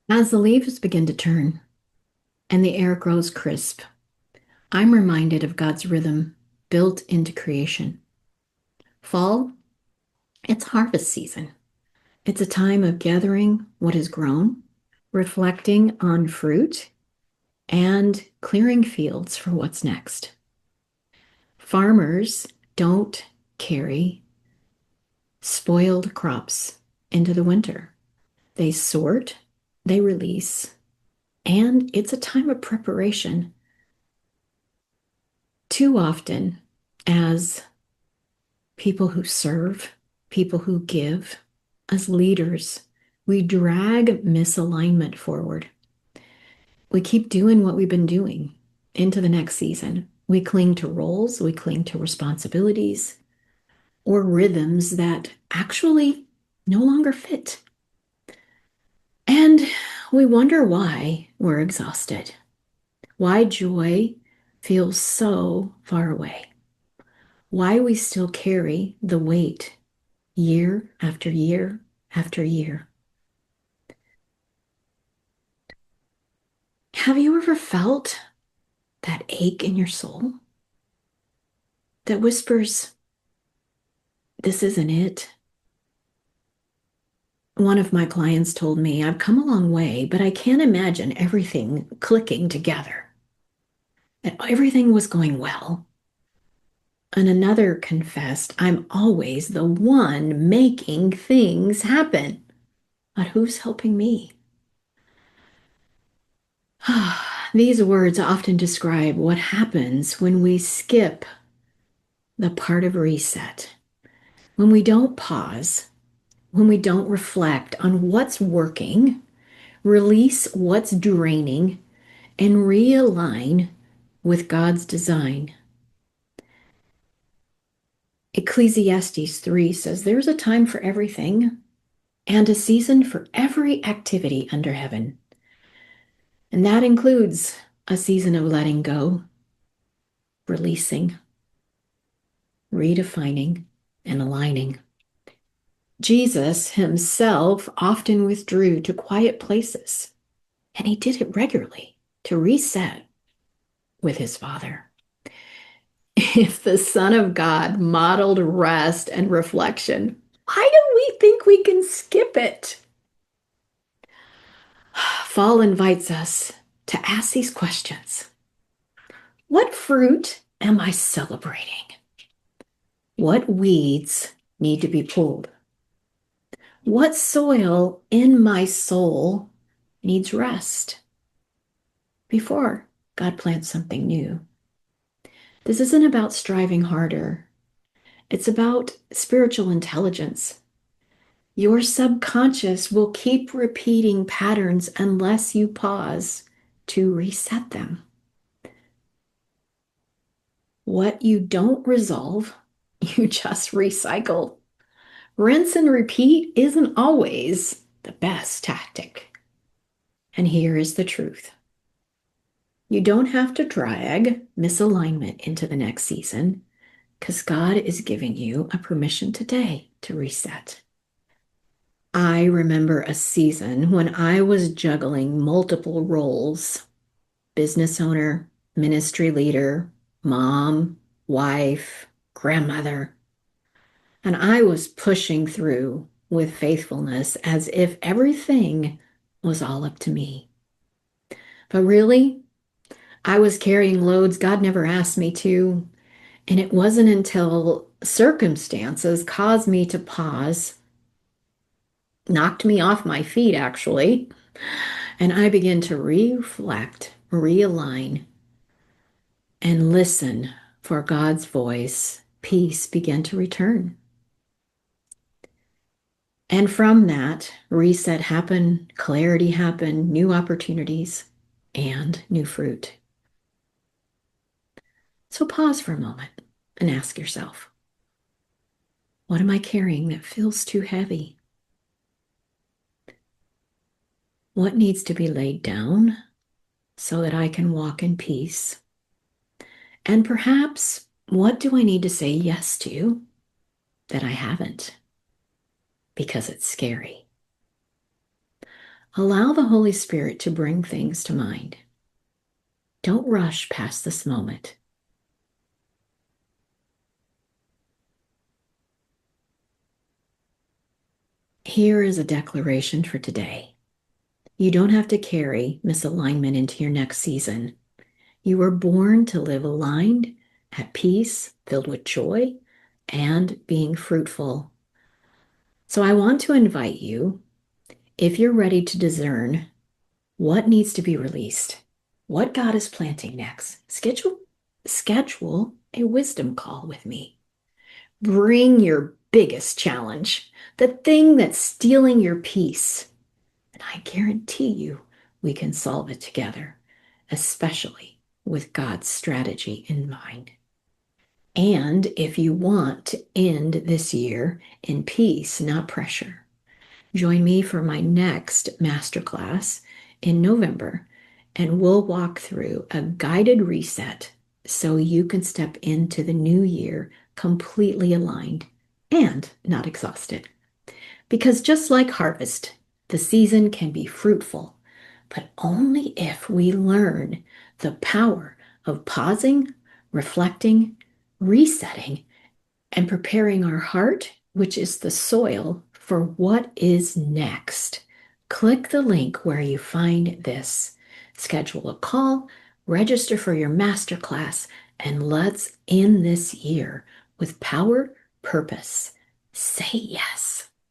As the leaves begin to turn and the air grows crisp, I'm reminded of God's rhythm built into creation. Fall, it's harvest season. It's a time of gathering what has grown, reflecting on fruit, and clearing fields for what's next. Farmers don't carry spoiled crops into the winter. They sort, they release, and it's a time of preparation. Too often, as people who serve, people who give, as leaders, we drag misalignment forward. We keep doing what we've been doing into the next season. We cling to roles, we cling to responsibilities or rhythms that actually no longer fit. And we wonder why we're exhausted, why joy feels so far away, why we still carry the weight year after year after year. Have you ever felt that ache in your soul that whispers, this isn't it? One of my clients told me, I've come a long way, but I can't imagine everything clicking together, that everything was going well. And another confessed, I'm always the one making things happen. But who's helping me? These words often describe what happens when we skip the part of reset, when we don't pause, when we don't reflect on what's working, release what's draining, and realign with God's design. Ecclesiastes 3 says there's a time for everything and a season for every activity under heaven. And that includes a season of letting go, releasing, redefining, and aligning. Jesus himself often withdrew to quiet places, and he did it regularly to reset with his Father. If the Son of God modeled rest and reflection, why do we think we can skip it? Fall invites us to ask these questions. What fruit am I celebrating? What weeds need to be pulled? What soil in my soul needs rest before God plants something new? This isn't about striving harder. It's about spiritual intelligence. Your subconscious will keep repeating patterns unless you pause to reset them. What you don't resolve, you just recycle. Rinse and repeat isn't always the best tactic. And here is the truth. You don't have to drag misalignment into the next season because God is giving you a permission today to reset. I remember a season when I was juggling multiple roles: business owner, ministry leader, mom, wife, grandmother. And I was pushing through with faithfulness as if everything was all up to me. But really, I was carrying loads God never asked me to. And it wasn't until circumstances caused me to pause, knocked me off my feet, actually, and I began to reflect, realign, and listen for God's voice. Peace began to return. And from that, reset happened, clarity happened, new opportunities, and new fruit. So pause for a moment and ask yourself, what am I carrying that feels too heavy? What needs to be laid down so that I can walk in peace? And perhaps, what do I need to say yes to that I haven't because it's scary? Allow the Holy Spirit to bring things to mind. Don't rush past this moment. Here is a declaration for today. You don't have to carry misalignment into your next season. You were born to live aligned, at peace, filled with joy, and being fruitful. So I want to invite you, if you're ready to discern what needs to be released, what God is planting next, schedule a wisdom call with me. Bring your biggest challenge, the thing that's stealing your peace. And I guarantee you we can solve it together, especially with God's strategy in mind. And if you want to end this year in peace, not pressure, join me for my next masterclass in November, and we'll walk through a guided reset so you can step into the new year completely aligned and not exhausted. Because just like harvest, the season can be fruitful, but only if we learn the power of pausing, reflecting, resetting, and preparing our heart, which is the soil for what is next. Click the link where you find this. Schedule a call, register for your masterclass, and let's end this year with power, purpose. Say yes.